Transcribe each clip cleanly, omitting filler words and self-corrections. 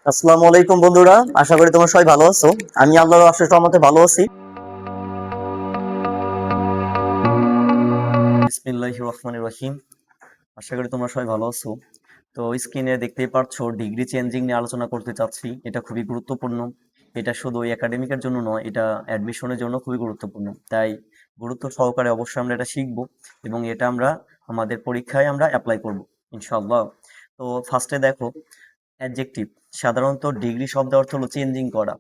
আসসালামু আলাইকুম বন্ধুরা, আশা করি তোমরা সবাই ভালো আছো। আমি আল্লাহর অশেষ রহমতে ভালো আছি। বিসমিল্লাহির রহমানির রহিম। আশা করি তোমরা সবাই ভালো আছো। তো স্ক্রিনে দেখতেই পাচ্ছ ডিগ্রি চেঞ্জিং নিয়ে আলোচনা করতে চাচ্ছি। এটা খুবই গুরুত্বপূর্ণ। এটা শুধু ওই একাডেমিকের জন্য নয়, এটা অ্যাডমিশনের জন্য খুবই গুরুত্বপূর্ণ। তাই গুরুত্ব সহকারে অবশ্যই আমরা এটা শিখবো এবং এটা আমরা আমাদের পরীক্ষায় আমরা অ্যাপ্লাই করব ইনশাআল্লাহ। তো ফার্স্টে দেখো অ্যাডজেক্টিভ। সাধারণত ডিগ্রি শব্দের অর্থ হলো চেঞ্জিং করা।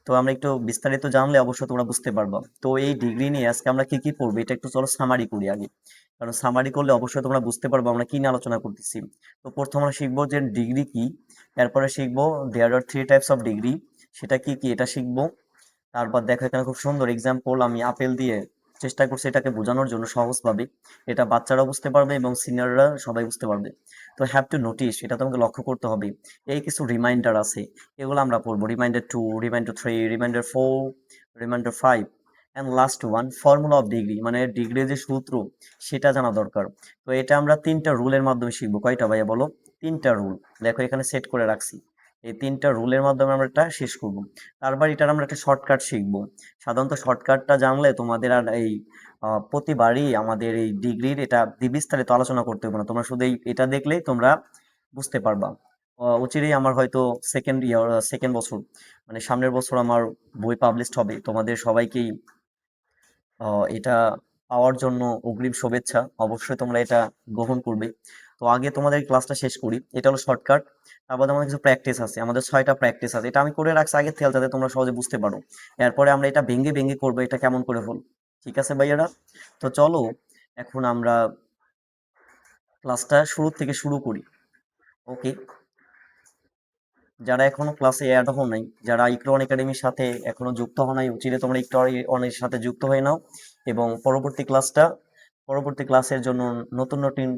তো আমরা একটু বিস্তারিত জানলে অবশ্যই তোমরা বুঝতে পারবা। তো এই ডিগ্রি নিয়ে আজকে আমরা কি কি পড়বো এটা একটু চলো সামারি করি আগে, কারণ সামারি করলে অবশ্যই তোমরা বুঝতে পারবো আমরা কি নিয়ে আলোচনা করতেছি। তো প্রথম আমরা শিখবো যে ডিগ্রি কি, এরপরে শিখবো দেয়ার are three types of degree, সেটা কি কি এটা শিখবো। তারপর দেখো এখানে খুব সুন্দর এক্সাম্পল আমি আপেল দিয়ে চেষ্টা করছি এটাকে বোঝানোর জন্য সহজভাবে। এটা বাচ্চারাও বুঝতে পারবে এবং সিনিয়ররা সবাই বুঝতে পারবে। তো হ্যাভ টু নোটিস, এটা তোমাকে লক্ষ্য করতে হবে। এই কিছু রিমাইন্ডার আছে, এগুলো আমরা পড়বো। Reminder two, reminder three, reminder four, reminder five and last one formula of degree, মানে ডিগ্রির যে সূত্র সেটা জানা দরকার। তো এটা আমরা তিনটা রুলের মাধ্যমে শিখবো। কয়টা ভাইয়া বলো? তিনটা রুল দেখো এখানে সেট করে রাখছি। এই তিনটা রুলের মাধ্যমে আমরা এটা শেষ করব। তারপর এটার আমরা একটা শর্টকাট শিখবো। সাধারণত শর্টকাটটা জানলে তোমাদের আর এই প্রতিবারই আমাদের এই ডিগ্রির এটা বিস্তারিত আলোচনা করতে হবে না, তোমরা শুধু এটা দেখলেই তোমরা বুঝতে পারবা। অচিরেই আমার হয়তো সেকেন্ড বছর, মানে সামনের বছর আমার বই পাবলিশড হবে। তোমাদের সবাইকেই এটা পাওয়ার জন্য অগ্রিম শুভেচ্ছা। অবশ্যই তোমরা এটা গ্রহণ করবে। তো আগে তোমাদের ক্লাসটা শেষ করি, এটা হলো শর্টকাট। তারপর আমাদের কিছু প্র্যাকটিস আছে, আমাদের 6টা প্র্যাকটিস আছে। এটা আমি করে রাখছি আগের থেকে যাতে তোমরা সহজে বুঝতে পারো। এরপরে আমরা এটা ভেঙে ভেঙে করবো, এটা কেমন করে হল। ঠিক আছে ভাইয়ারা? তো চলো এখন আমরা ক্লাসটা শুরু থেকে শুরু করি। ওকে, যারা এখনো ক্লাসে অ্যাড হও নাই, যারা ইকরন একাডেমির সাথে এখনো যুক্ত হও নাই, চিরে তোমরা ইকরনের সাথে যুক্ত হয়ে নাও এবং পরবর্তী ক্লাসের জন্য নতুন নতুন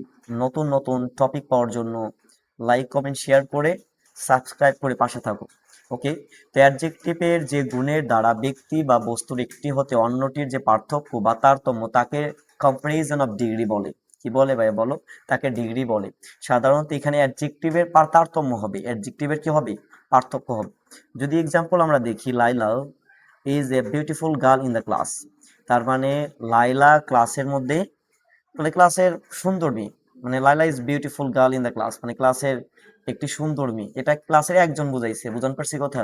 নতুন নতুন টপিক পাওয়ার জন্য লাইক কমেন্ট শেয়ার করে সাবস্ক্রাইব করে পাশে থাকো। ওকে, তো অ্যাডজেক্টিভের যে গুণের দ্বারা ব্যক্তি বা বস্তুর একটি হতে অন্যটির যে পার্থক্য বা তারতম্য তাকে কম্পারিজন অফ ডিগ্রি বলে। কি বলে ভাই বলো? তাকে ডিগ্রি বলে। সাধারণত এখানে অ্যাডজেক্টিভের তারতম্য হবে, অ্যাডজেক্টিভের কি হবে? পার্থক্য হবে। যদি এক্সাম্পল আমরা দেখি, Laila is a beautiful girl in the class. তার মানে লাইলা ক্লাসের মধ্যে, মানে ক্লাসের সুন্দর মেয়ে, মানে Laila is beautiful girl in the class মানে ক্লাসের একটি সুন্দর মেয়ে। এটা ক্লাসের একজন বুঝাইছে, বুঝান পারছি কথা?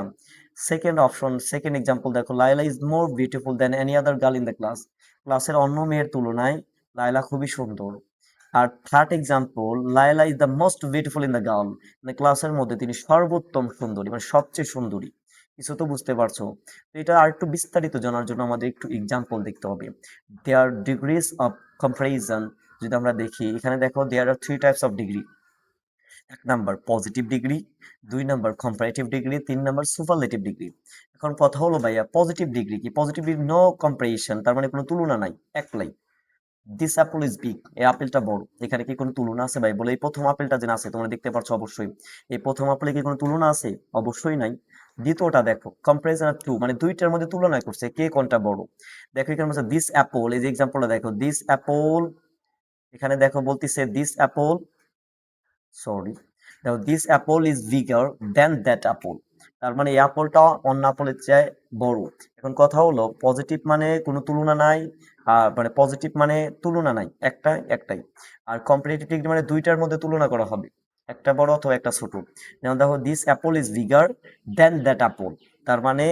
সেকেন্ড অপশন, সেকেন্ড এক্সাম্পল দেখো, Laila is more beautiful than any other girl in the class. ক্লাসের অন্য মেয়ের তুলনায় লাইলা খুবই সুন্দর। আর third example, Laila is the most beautiful in the girl, মানে ক্লাসের মধ্যে তিনি সর্বোত্তম সুন্দরী, মানে সবচেয়ে সুন্দরী। কিছু তো বুঝতে পারছো? তো এটা আর একটু বিস্তারিত জানার জন্য আমাদের একটু এক্সাম্পল দেখতে হবে। দেয়ার ডিগ্রিজ অফ কম্পারিজন, যদি আমরা দেখি এখানে দেখো there are three types of degree. 1 number positive degree, 2 number comparative degree, 3 number superlative degree. এখন কথা হলো ভাইয়া পজিটিভ ডিগ্রি কি? পজিটিভ ডিগ্রি নো কম্পারিজন, তার মানে কোনো তুলনা নাই, একলাই। দিস অ্যাপল ইজ বিগ, এই আপেলটা বড়। এখানে কি কোনো তুলনা আছে ভাই বলে? এই প্রথম আপেলটা যেন আছে তোমরা দেখতে পাচ্ছ অবশ্যই, এই প্রথম আপেলে কি কোনো তুলনা আছে? অবশ্যই নাই। দ্বিতীয়টা দেখো কম্পারিজন টু, মানে দুইটার মধ্যে তুলনা করছে কে কোনটা বড়। দেখো এখানে বলছে দিস অ্যাপল, এই যে এক্সাম্পলটা দেখো, দিস অ্যাপল, এখানে দেখো বলতেছে দিস অ্যাপল, সরি, দেখো this apple is bigger than that apple. তার মানে এই অ্যাপলটা অন্য অ্যাপলের চেয়ে বড়। এখন কথা হলো পজিটিভ মানে কোনো তুলনা নাই, আর মানে পজিটিভ মানে তুলনা নাই, একটাই। আর কম্পারেটিভ ডিগ্রি মানে দুইটার মধ্যে তুলনা করা হবে, একটা বড় অথবা একটা ছোট। যেমন দেখো this apple is bigger than that apple, তার মানে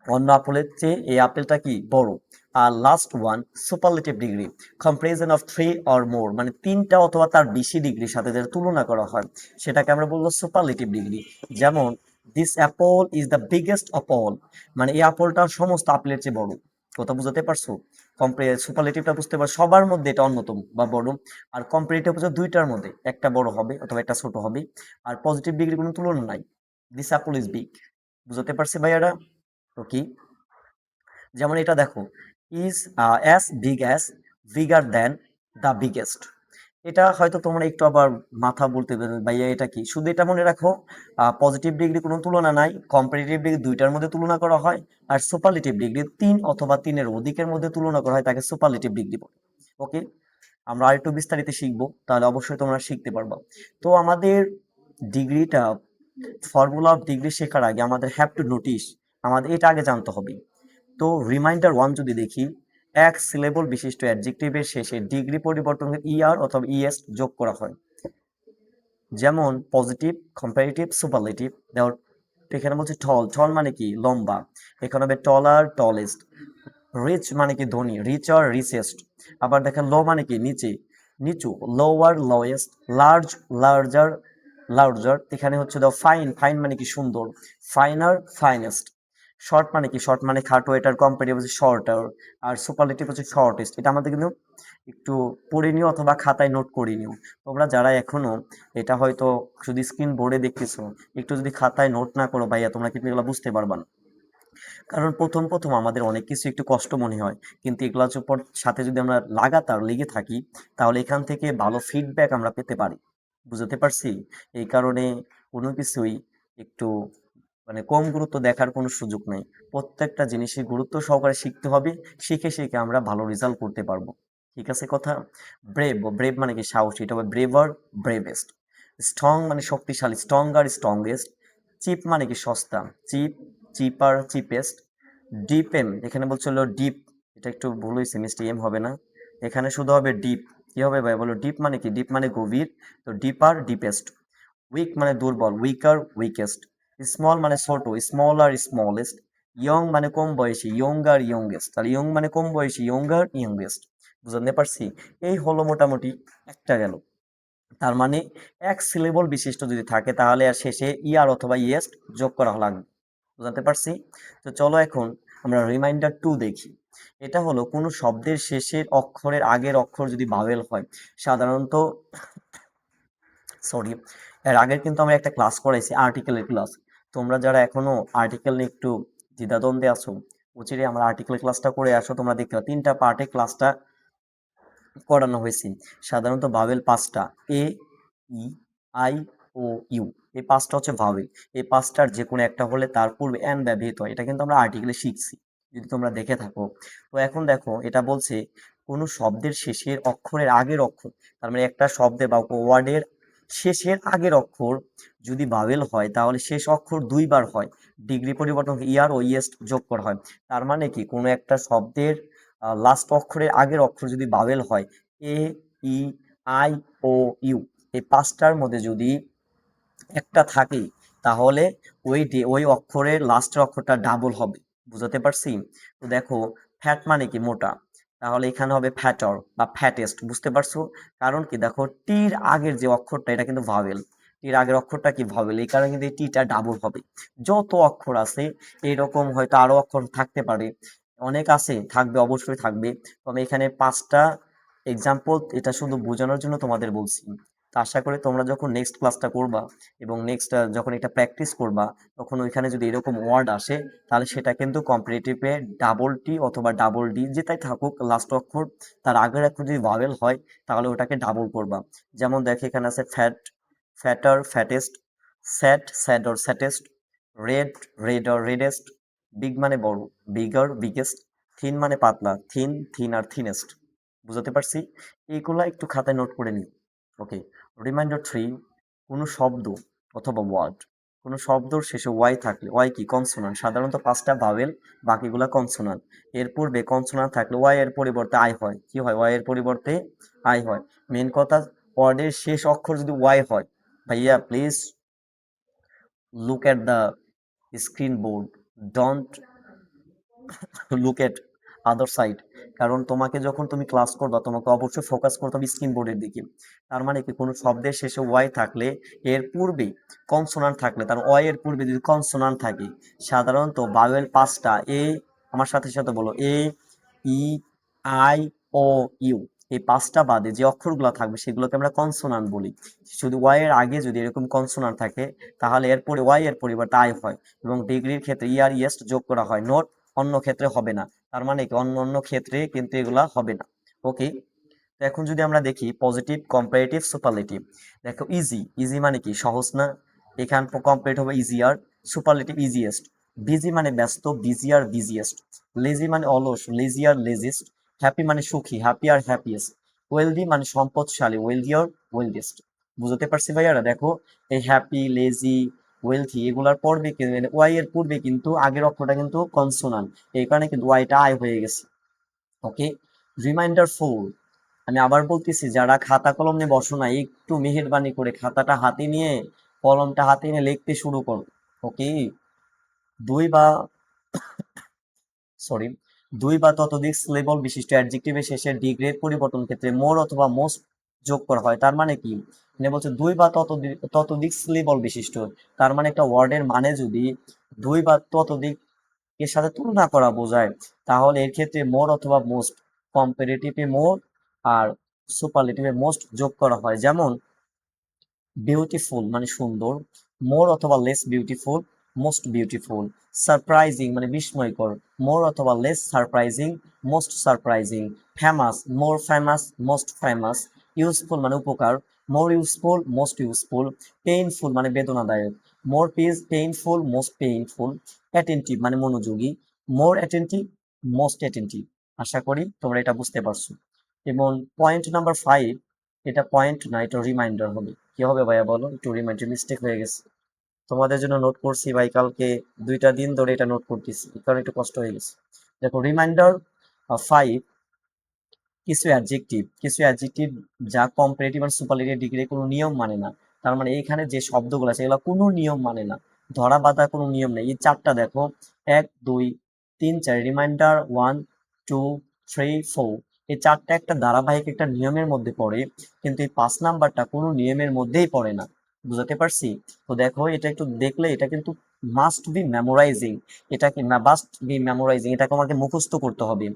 অন্য আপেলের চেয়ে এই আপেলটা কি বড়। আর last one superlative degree, comparison of three or more, মানে তিনটা অথবা তার বেশি ডিগ্রির সাথে যেটা তুলনা করা হয় সেটাকে আমরা বলবো সুপারলেটিভ ডিগ্রি। যেমন this apple is the biggest of all, মানে এই আপেলটা সমস্ত আপেলের চেয়ে বড়। কথা বুঝতে পারছো? সুপারলেটিভটা বুঝতে পারছো, সবার মধ্যে এটা অন্যতম বা বড়। আর কম্পারেটিভ হচ্ছে দুইটার মধ্যে একটা বড় হবে অথবা একটা ছোট হবে। আর পজিটিভ ডিগ্রি কোনো তুলনা নাই, দিস অ্যাপল ইজ বিগ। বুঝতে পারছি ভাইয়ারা? ওকে, যেমন এটা দেখো, is as big as, bigger then the biggest. এটা হয়তো তোমরা একটু আবার মাথা বলতে পারবে ভাইয়া এটা কি। শুধু এটা মনে রাখো, পজিটিভ ডিগ্রি কোনো তুলনা নাই, কম্পারেটিভ ডিগ্রি দুইটার মধ্যে তুলনা করা হয়, আর সুপারলেটিভ ডিগ্রি তিন অথবা তিনের অধিকের মধ্যে তুলনা করা হয়, তাকে সুপারলেটিভ ডিগ্রি বলে। ওকে, আমরা আরেকটু বিস্তারিত শিখবো, তাহলে অবশ্যই তোমরা শিখতে পারবা। তো আমাদের ডিগ্রিটা ফর্মুলা অফ ডিগ্রি শেখার আগে আমাদের হ্যাভ টু নোটিস, আমাদের এটা আগে জানতে হবে। তো রিমাইন্ডার ওয়ান যদি দেখি, এক সিলেবল বিশিষ্ট অ্যাডজেক্টিভের শেষে ডিগ্রি পরিবর্তন ইআর অথবা ইএস যোগ করা হয়। যেমন পজিটিভ, কম্পারেটিভ, সুপারলেটিভ। দেওয়ার এখানে বলছে টল, টল মানে কি লম্বা, এখানে হবে টলার, টলেস্ট। রিচ মানে কি ধনী, রিচার, রিচেস্ট। আবার দেখেন লো মানে কি নিচে, নিচু, lower, lowest. Large, larger, larger. এখানে হচ্ছে দাও ফাইন, ফাইন মানে কি সুন্দর, ফাইনার, ফাইনেস্ট। শর্ট মানে কি, শর্ট মানে খাটো, এটার কম্পারেটিভ হচ্ছে শর্টার। আর সুপারলেটিভ হচ্ছে শর্টেস্ট। এটা আমাদের কিন্তু একটু পড়ে নিও অথবা খাতায় নোট করে নিও। তোমরা যারা এখনো এটা হয়তো শুধু স্ক্রিন বোর্ডে দেখতেছো, একটু যদি খাতায় নোট না করো ভাইয়া, তোমরা কিন্তু এগুলো বুঝতে পারবা না। কারণ প্রথম প্রথম আমাদের অনেক কিছু একটু কষ্ট মনে হয়, কিন্তু এগুলোর উপর সাথে যদি আমরা লাগাতার লেগে থাকি, তাহলে এখান থেকে ভালো ফিডব্যাক আমরা পেতে পারি। বুঝতে পারছি? এই কারণে কোনো কিছুই একটু মানে কম গুরুত্ব দেখার কোনো সুযোগ নেই। প্রত্যেকটা জিনিসই গুরুত্ব সহকারে শিখতে হবে। শিখে শিখে আমরা ভালো রেজাল্ট করতে পারবো। ঠিক আছে কথা? ব্রেভ, ব্রেভ মানে কি সাহসী, এটা হবে ব্রেভার, ব্রেভেস্ট। স্ট্রং মানে শক্তিশালী, স্ট্রঙ্গার, স্ট্রংগেস্ট। চিপ মানে কি সস্তা, চিপ, চিপার, চিপেস্ট। ডিপ এম, এখানে বলছে হলো ডিপ, এটা একটু ভুল হয়েছে, মিষ্টি এম হবে না, এখানে শুধু হবে ডিপ। কি হবে ভাই বলো? ডিপ মানে কি? ডিপ মানে গভীর, তো ডিপার, ডিপেস্ট। উইক মানে দুর্বল, উইকার, উইকেস্ট। স্মল মানে ছোট, স্মলার, স্মলেস্ট। ইয়ং মানে কম বয়সী, ইয়ঙ্গার, ইয়ংগেস্ট। তাহলে ইয়ং মানে কম বয়সী, ইয়ঙ্গার, ইয়ংগেস্ট। বুঝতে পারছি? এই হলো মোটামুটি একটা গেল। তার মানে এক সিলেবল বিশিষ্ট যদি থাকে তাহলে আর শেষে ইয়ার অথবা ইএস যোগ করা লাগবে। বুঝতে পারছি? তো চলো এখন আমরা রিমাইন্ডার টু দেখি। এটা হলো কোনো শব্দের শেষের অক্ষরের আগের অক্ষর যদি ভাওয়েল হয়, সাধারণত সরি, এর আগের কিন্তু আমরা একটা ক্লাস করাইছি, আর্টিকেলের ক্লাস। তোমরা যারা এখনো আর্টিকেল নিয়ে একটু দ্বিধাদ্বন্দ্বে আছো, উচিরে আমরা আর্টিকেল ক্লাসটা করে আসো, তোমরা দেখতে পাবে 3টা পার্টে ক্লাসটা করানো হয়েছে। সাধারণত ভাওয়েল 5টা, এ, ই, আই, ও, ইউ। এই 5টা হচ্ছে ভাওয়েল। এই 5টার যে কোনো একটা হলে তার পূর্বে এন ব্যবহৃত হয়, এটা কিন্তু আমরা আর্টিকেলে শিখছি, যদি তোমরা দেখে থাকো। তো এখন দেখো এটা বলছে কোনো শব্দের শেষের অক্ষরের আগের অক্ষর, তার মানে একটা শব্দে বা ওয়ার্ডের শেষের আগের অক্ষর যদি ভাওয়েল হয় তাহলে শেষ অক্ষর 2বার হয়, ডিগ্রি পরিবর্তন ইয়ার ও ইএস যোগ করা হয়। তার মানে কি কোনো একটা শব্দের লাস্ট অক্ষরের আগের অক্ষর যদি ভাওয়েল হয়, এ, ই, আই, ও, ইউ, এই 5টার মধ্যে যদি একটা থাকে, তাহলে ওই অক্ষরের লাস্টের অক্ষরটা ডাবল হবে। বুঝতে পারছি? তো দেখো ফ্যাট মানে কি মোটা, তাহলে এখানে হবে ফ্যাটর বা ফ্যাটেস্ট। বুঝতে পারছো? কারণ কি দেখো টির আগের যে অক্ষরটা এটা কিন্তু ভাওয়েল, টির আগের অক্ষরটা কি ভাওয়েল, এই কারণে কিন্তু এই টিটা ডাবল হবে। যত অক্ষর আছে এরকম হয়তো আরো অক্ষর থাকতে পারে, অনেক আছে, থাকবে, অবশ্যই থাকবে। তবে এখানে 5টা এক্সাম্পল, এটা শুধু বোঝানোর জন্য তোমাদের বলছি। তো আশা করি তোমরা যখন নেক্সট ক্লাসটা করবা এবং নেক্সট যখন এটা প্র্যাকটিস করবা, তখন ওইখানে যদি এরকম ওয়ার্ড আসে, তাহলে সেটা কিন্তু কম্পিটিটিভে ডাবল টি অথবা ডাবল ডি যেটাই থাকুক লাস্ট অক্ষর, তার আগের অক্ষর যদি ভাওয়েল হয় তাহলে ওটাকে ডাবল করবা। যেমন দেখো এখানে আছে ফ্যাট, ফ্যাটার, ফ্যাটেস্ট। স্যাট, স্যাডর, স্যাটেস্ট। রেড, রেডর, রেডেস্ট। বিগ মানে বড়, বিগার, বিগেস্ট। থিন মানে পাতলা, থিন, থিনার, থিনেস্ট। বুঝতে পারছি? এইগুলা একটু খাতায় নোট করে নিও। ওকে। রিমাইন্ডার থ্রি, কোনো শব্দ অথবা ওয়ার্ড, কোনো শব্দর শেষে ওয়াই থাকলে, ওয়াই কি কনসোনান্ট, সাধারণত 5টা ভাওয়েল, বাকিগুলা কনসোনান্ট। এর পূর্বে কনসোনান্ট থাকলে ওয়াই এর পরিবর্তে আই হয়। কি হয়? ওয়াই এর পরিবর্তে আই হয়। মেন কথা, ওয়ার্ডের শেষ অক্ষর যদি ওয়াই হয়, ভাইয়া please look at the screen board, don't look at other side. কারণ তোমাকে যখন তুমি ক্লাস করবা তোমাকে অবশ্যই ফোকাস করতে হবে স্ক্রিন বোর্ডের দিকে। তার মানে কি কোনো শব্দের শেষে ওয়াই থাকলে, এর পূর্বে কনসোনান্ট থাকলে, তার ওয়াই এর পূর্বে যদি কনসোনান্ট থাকে, সাধারণত ভাওয়েল 5টা, এ, আমার সাথে সাথে বলো, এ, ই, আই, ও, ইউ। এই 5টা বাদে যে অক্ষরগুলো থাকবে সেগুলোকে আমরা কনসোনান্ট বলি। শুধু ওয়াই এর আগে যদি এরকম কনসোনান্ট থাকে, তাহলে এরপরে ওয়াই এর পরিবর্তে আই হয়, এবং ডিগ্রির ক্ষেত্রে ই আর ইএস যোগ করা হয়, নোট অন্য ক্ষেত্রে হবে না। তার মানে কি অন্য অন্য ক্ষেত্রে কিন্তু এগুলা হবে না। ওকে। তো এখন যদি আমরা দেখি পজিটিভ, কম্পারেটিভ, সুপারলেটিভ। দেখো ইজি, ইজি মানে কি সহজ না, এখান কম্পারেটিভ হবে ইজিয়ার, সুপারলেটিভ ইজিয়েস্ট। বিজি মানে ব্যস্ত, বিজিয়ার, বিজিয়েস্ট। লেজি মানে অলস, লেজিয়ার, লেজিস্ট। হ্যাপি মানে সুখী, হ্যাপিয়ার, হ্যাপিয়েস্ট। ওয়েলদি মানে সম্পদশালী, ওয়েলদিয়ার, ওয়েলদিয়েস্ট। বুঝতে পারছি ভাইয়ারা? দেখো এই হ্যাপি, লেজি, ওয়েলথি এগুলার পূর্বে ওয়াই এর পূর্বে কিন্তু আগের অক্ষরটা কিন্তু কনসোনান্ট, এই কারণে কিন্তু ওয়াইটা আই হয়ে গেছে। ওকে, রিমাইন্ডার 4, আমি আবার বলতেছি যারা খাতা কলম নিয়ে বসো না, একটু মেহেরবানি করে খাতাটা হাতে নিয়ে কলমটা হাতে নিয়ে লিখতে শুরু করো। ওকে, দুই বা সরি 2 বা ততোধিক সিলেবল বিশিষ্ট অ্যাডজেক্টিভের শেষে ডিগ্রেড পরিবর্তন ক্ষেত্রে মোর অথবা মোস্ট যোগ করা হয়। তার মানে কি, মানে বলছে 2 বা ততোধিক সিলেবল বিশিষ্ট, তার মানে একটা ওয়ার্ডের মানে যদি 2 বা ততোধিক এর সাথে তুলনা করা বোঝায়, তাহলে এর ক্ষেত্রে মোর অথবা মোস্ট, কম্পারেটিভে মোর আর সুপারলেটিভে মোস্ট যোগ করা হয়। যেমন বিউটিফুল মানে সুন্দর, মোর অথবা less beautiful, most beautiful. Surprising মানে বিস্ময়কর, মোর অথবা less surprising, most surprising. Famous, more famous, most famous. Useful মানে উপকার, মোর ইউজফুল, মোস্ট ইউজফুল। পেইনফুল মানে বেদনাদায়ক, মোর পেইনফুল, মোস্ট পেইনফুল। অ্যাটেন্টিভ মানে মনোযোগী, মোর অ্যাটেন্টিভ, মোস্ট অ্যাটেন্টিভ। আশা করি তোমরা এটা বুঝতে পারছো। এবং পয়েন্ট নাম্বার 5, এটা পয়েন্ট না, এটা রিমাইন্ডার হবে। কি হবে ভাইয়া বলো, একটু রিমাইন্ডার মিস্টেক হয়ে গেছে, তোমাদের জন্য নোট করছি ভাই, কালকে 2টা দিন ধরে এটা নোট করতেছি, কারণ একটু কষ্ট হয়ে গেছে। দেখো রিমাইন্ডার 5, কিছু অ্যাডজেক্টিভ যা কম্পারেটিভ আর সুপারলেটিভ ডিগ্রি কোনো নিয়ম মানে না। তার মানে এইখানে যে শব্দগুলো আছে এগুলো কোনো নিয়ম মানে না, ধরা বাঁধা কোনো নিয়ম নেই। এই চারটা দেখো, 1 2 3 4, রিমাইন্ডার 1 2 3 4, এই চারটা একটা ধারাবাহিক একটা নিয়মের মধ্যে পড়ে, কিন্তু এই 5 নাম্বারটা কোনো নিয়মের মধ্যেই পড়ে না। বুঝাতে পারছি? তো দেখো এটা একটু দেখলে, এটা কিন্তু মাস্ট বি মেমোরাইজিং, এটাকে আমাকে মুখস্থ করতে হবে।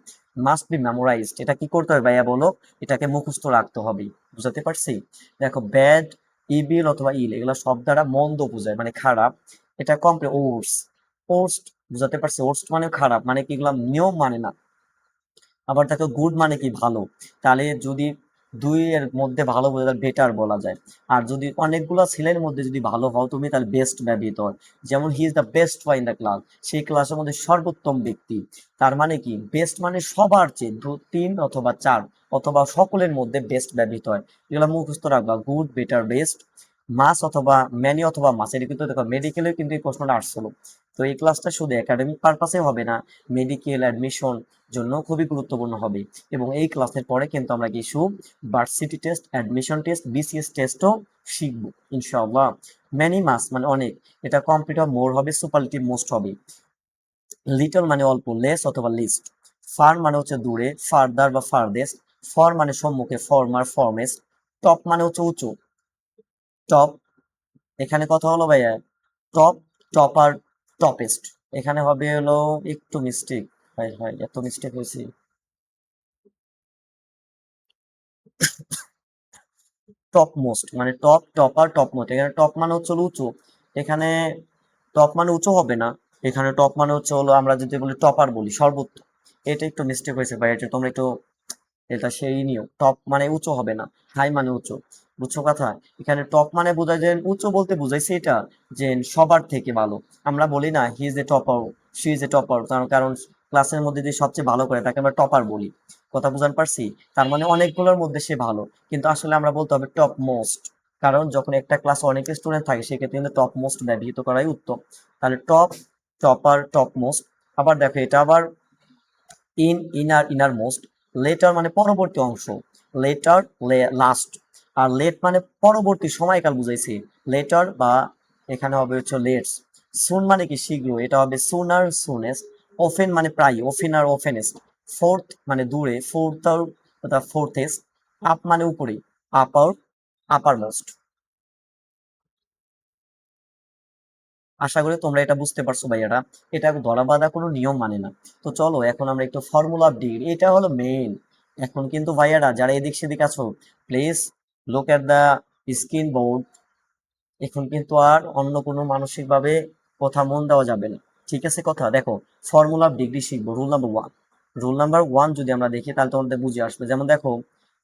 মাস্ট বি মেমোরাইজড, এটা কি করতে হবে ভাইয়া বলো, এটাকে মুখস্থ রাখতে হবে। বুঝাতে পারছি? দেখো ব্যাড, ইভিল অথবা ইল এগুলো সব দ্বারা মন্দ বোঝায় মানে খারাপ। এটা কমপ্লিট ওর্স্ট, বুঝাতে পারছি? ওর্স্ট মানে খারাপ, মানে কি এগুলা নিয়ম মানে না। আবার দেখো গুড মানে কি ভালো, তাহলে যদি 2 এর মধ্যে ভালো বোঝা যায় বেটার বলা যায়। আর যদি অনেকগুলো ছেলের মধ্যে যদি ভালো হও তুমি, তাহলে বেস্ট ব্যবহৃত হয়। যেমন he is the best boy in the class, সেই ক্লাসের মধ্যে সর্বোত্তম ব্যক্তি। তার মানে কি, বেস্ট মানে সবার চেয়ে 3 অথবা 4 অথবা সকলের মধ্যে বেস্ট ব্যবহৃত হয়। এগুলো মুখস্থ রাখবা, গুড, বেটার, বেস্ট। মাস অথবা ম্যানি অথবা মাস, এটা কিন্তু দেখো মেডিকেলেও কিন্তু এই প্রশ্নটা আসছিল। তো এই ক্লাসটা শুধু একাডেমিক পারপাসে হবে না, মেডিকেল অ্যাডমিশন জন্য খুবই গুরুত্বপূর্ণ হবে। এবং এই ক্লাসের পরে কিন্তু আমরা কিছু varsity test, admission test, BCS টেস্টও শিখবো ইনশাআল্লাহ। ম্যানি মাস মানে অনেক, এটা কমপ্লিট হবে, মোর হবে, সুপারলেটিভ মোস্ট হবে। লিটল মানে অল্প, লেস অথবা লিস্ট। ফার মানে হচ্ছে দূরে, ফার্দার বা ফারদেস্ট। ফর মানে সম্মুখে, ফরমার, ফরমেস্ট। টপ মানে হচ্ছে উঁচু, টপ। এখানে কথা হলো ভাইয়া টপ, টপার, টপেস্ট। এখানে হবে হলো একটু মিস্টেক, হয় হয় এত মিস্টেক হয়েছে। টপ মোস্ট মানে টপ, টপার, টপ মোস্ট। এখানে টপ মানে হচ্ছে হলো উঁচু, এখানে টপ মানে উঁচু হবে না, এখানে টপ মানে হচ্ছে হলো আমরা যদি বলি টপার বলি সর্বোচ্চ। এটা একটু মিস্টেক হয়েছে ভাই, এটা তোমরা একটু এটা সেই নিও। টপ মানে উঁচু হবে না, হাই মানে উঁচু। বুঝছো কথা? এখানে টপ মানে বোঝায় যে উঁচু, বলতে বুঝাইছে এটা যে সবার থেকে ভালো। আমরা বলি না he is a topper, she is a topper, কারণ ক্লাসের মধ্যে যে সবচেয়ে ভালো করে তাকে আমরা টপার বলি। কথা বুঝান পারছি? তার মানে অনেকগুলোর মধ্যে সে ভালো, কিন্তু আসলে আমরা বলতে হবে টপ মোস্ট। কারণ যখন একটা ক্লাসে অনেক স্টুডেন্ট থাকে সেক্ষেত্রে কিন্তু টপ মোস্ট ব্যবহৃত করাই উত্তম। তাহলে টপ, টপার, টপ মোস্ট। আবার দেখো এটা আবার ইনার, ইনার মোস্ট। লেটার মানে পরবর্তী অংশ, লেটার, লাস্ট। আর লেট মানে পরবর্তী সময়কাল বুঝাইছি, লেটার বা এখানে হবে হচ্ছে লেটস। সুন মানে কি শীঘ্র, এটা হবে সুনার, সুনেস্ট। ওফেন মানে প্রায়, ওফেনার, ওফেনেস্ট। ফোর্থ মানে দূরে, ফোর্থার অর্থাৎ ফোর্থেস্ট। আপ মানে উপরে, আপার, আপার মোস্ট। আশা করি তোমরা এটা বুঝতে পারছো ভাইয়ারা, এটা ধরা বাঁধা কোনো নিয়ম মানে না। তো চলো এখন আমরা একটু ফর্মুলা অফ ডিগ্রি, এটা হলো মেইন। এখন কিন্তু ভাইয়ারা যারা এদিক সেদিক আছো, please look at the screen board. এখন কিন্তু আর অন্য কোনো মানসিক ভাবে কথা মন দেওয়া যাবে না। ঠিক আছে কথা? দেখো ফর্মুলা অফ ডিগ্রি শিখবো, রুল নাম্বার 1। রুল নাম্বার 1 যদি আমরা দেখি তাহলে তোমাদের বুঝে আসবে। যেমন দেখো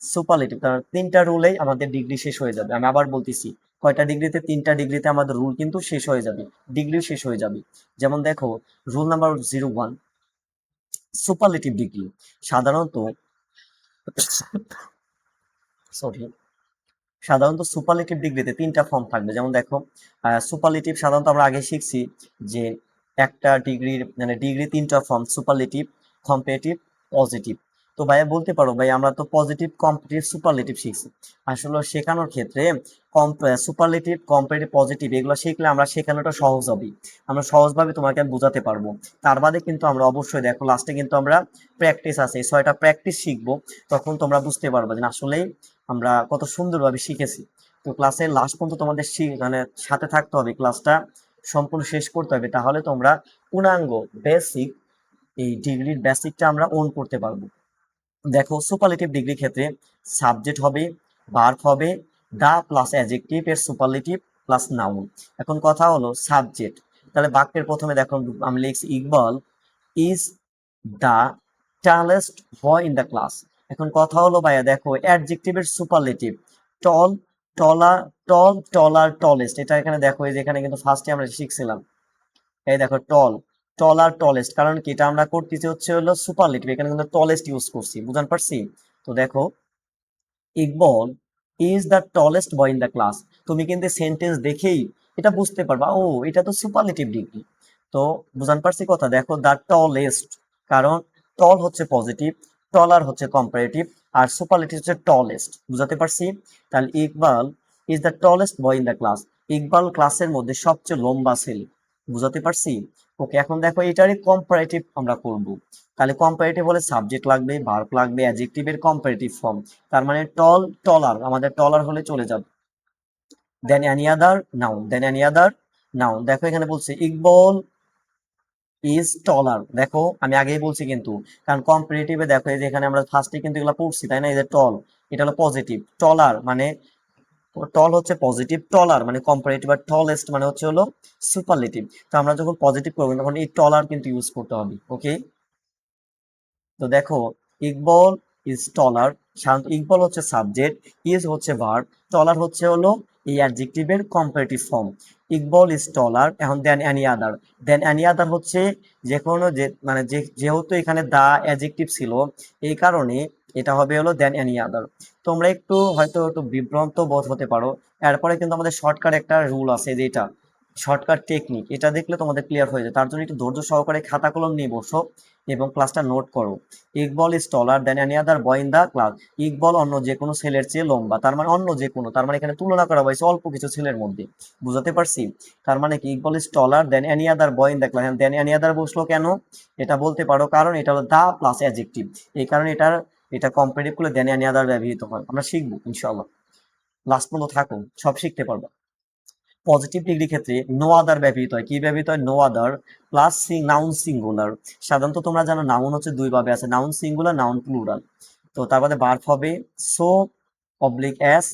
সুপারলেটিভ, তার 3টা রুলেই আমাদের ডিগ্রি শেষ হয়ে যাবে। আমি আবার বলতেছি, কয়টা ডিগ্রিতে? 3টা ডিগ্রিতে আমাদের রুল কিন্তু শেষ হয়ে যাবে, ডিগ্রি শেষ হয়ে যাবে। যেমন দেখো রুল নাম্বার 01, সুপারলেটিভ ডিগ্রি সাধারণত, সরি, সাধারণত সুপারলেটিভ ডিগ্রিতে 3টা ফর্ম থাকবে। যেমন দেখো, সুপারলেটিভ সাধারণত আমরা আগে শিখছি যে একটা ডিগ্রির মানে ডিগ্রি 3টা ফর্ম: সুপারলেটিভ, কম্পারেটিভ, পজিটিভ। তো ভাইয়া বলতে পারো, ভাই আমরা তো পজিটিভ, কম্পারেটিভ, সুপারলেটিভ শিখছি। আসলে শেখানোর ক্ষেত্রে সুপারলেটিভ, কম্পারেটিভ, পজিটিভ এগুলো শিখলে আমরা শেখানোটা সহজ হবে, আমরা সহজভাবে তোমাকে আমি বোঝাতে পারবো। তার বাদে কিন্তু আমরা অবশ্যই দেখো লাস্টে কিন্তু আমরা প্র্যাকটিস আছে, এই 6টা প্র্যাকটিস শিখবো। তখন তোমরা বুঝতে পারবে যে আসলেই আমরা কত সুন্দরভাবে শিখেছি। তো ক্লাসের লাস্ট পর্যন্ত তোমাদের মানে সাথে থাকতে হবে, ক্লাসটা সম্পূর্ণ শেষ করতে হবে, তাহলে তোমরা পূর্ণাঙ্গ বেসিক এই ডিগ্রির বেসিকটা আমরা ওন করতে পারবো। দেখো, সুপারলেটিভ ডিগ্রি ক্ষেত্রে সাবজেক্ট হবে, ভার্ব হবে, দা প্লাস অ্যাডজেক্টিভ এর সুপারলেটিভ প্লাস নাউন। এখন কথা হলো সাবজেক্ট, তাহলে বাক্যের প্রথমে দেখো আমি লিখছি Iqbal is the tallest boy in the class. এখন কথা হলো ভাইয়া দেখো অ্যাডজেক্টিভের সুপারলেটিভ টল, টলার, টল, টলার, টলেস্ট। এটা এখানে দেখো, এই যে এখানে কিন্তু ফার্স্টে আমরা শিখছিলাম, এই দেখো টল, টল আর টলেস্ট, কারণ কি এটা আমরা করতেছি হচ্ছে হলো সুপারলেটিভ, এখানে কিন্তু টলেস্ট ইউজ করছি, বুঝান পারছি? তো দেখো, Iqbal is the tallest boy in the class. তুমি কিন্তু সেন্টেন্স দেখেই এটা বুঝতে পারবা, ও এটা তো সুপারলেটিভ ডিগ্রি। তো বুঝান পারছি কথা? দেখো দ্য টলেস্ট, কারণ টল হচ্ছে পজিটিভ, টলার হচ্ছে কম্পারেটিভ, আর সুপারলেটিভ হচ্ছে টলেস্ট। বুঝাতে পারছি? তাহলে Iqbal is the tallest boy in the class, Iqbal ক্লাসের মধ্যে সবচেয়ে লম্বা ছেলে। বুঝাতে পারছি? ওকে, এখন দেখো এটারই কম্পারেটিভ আমরা করব। তাহলে কম্পারেটিভ হলে সাবজেক্ট লাগবে, ভার্ব লাগবে, অ্যাডজেক্টিভের কম্পারেটিভ ফর্ম। তার মানে টল, টলার, আমাদের টলার হলে চলে যাবে। দেন এনি আদার নাউন, দেন এনি আদার নাউন। দেখো এখানে বলছে ইকবল ইজ টলার। দেখো আমি আগেই বলছি কিন্তু, কারণ কম্পারেটিভে দেখো এই যে এখানে আমরা ফার্স্টে কিন্তু এগুলো পড়ছি, তাই না? এই যে টল, এটা হলো পজিটিভ, টলার মানে টল হচ্ছে পজিটিভ, টলার মানে কম্পারেটিভ, আর টলেস্ট মানে হচ্ছে হলো সুপারলেটিভ। তো আমরা যখন পজিটিভ করবো তখন এই টলার কিন্তু ইউজ করতে হবে। ওকে, তো দেখো ইকবল ইজ টলার, সাধারণত ইকবল হচ্ছে সাবজেক্ট, ইজ হচ্ছে ভার্ব, টলার হচ্ছে হলো এই অ্যাডজেক্টিভের comparative form. Iqbal is taller. এখন দেন এনি আদার, দেন এনি আদার হচ্ছে যে কোনো যে মানে যেহেতু এখানে দা অ্যাডজেক্টিভ ছিল, এই কারণে এটা হবে হলো দেন এনি আদার। তোমরা একটু হয়তো একটু বিভ্রান্ত বোধ হতে পারো, এরপরে কিন্তু আমাদের শর্টকাট একটা রুল আছে, যেটা শর্টকাট টেকনিক, এটা দেখলে তোমাদের ক্লিয়ার হয়ে যায়। তার জন্য একটু ধৈর্য সহকারে খাতা কলম নিয়ে বসো এবং ক্লাসটা নোট করো। Iqbal is taller than any other boy in the class. Iqbal অন্য যে কোনো ছেলের চেয়ে লম্বা, তার মানে অন্য যে কোনো, তার মানে এখানে তুলনা করা হয়েছে অল্প কিছু ছেলের মধ্যে। বুঝাতে পারছি? তার মানে কি Iqbal is taller than any other boy in the class. Than any other বসলো কেন এটা বলতে পারো, কারণ এটা হলো দা প্লাস অ্যাডজেক্টিভ, এই কারণে এটা কম্পারেটিভ করলে দেন এনি আদার ব্যবহৃত হয়। আমরা শিখবো ইনশাআল্লাহ, লাস্ট পর্যন্ত থাকো, সব শিখতে পারবা। পজিটিভ ডিগ্রি ক্ষেত্রে নো আদার ব্যবহৃত হয়। কি ব্যবহৃত হয়? No other plus noun singular. সাধারণত তোমরা জানো নাউন হচ্ছে দুই ভাবে আছে, নাউন সিঙ্গুলার, নাউন প্লুরাল। তো তার বাদে ভার্ব হবে so oblique S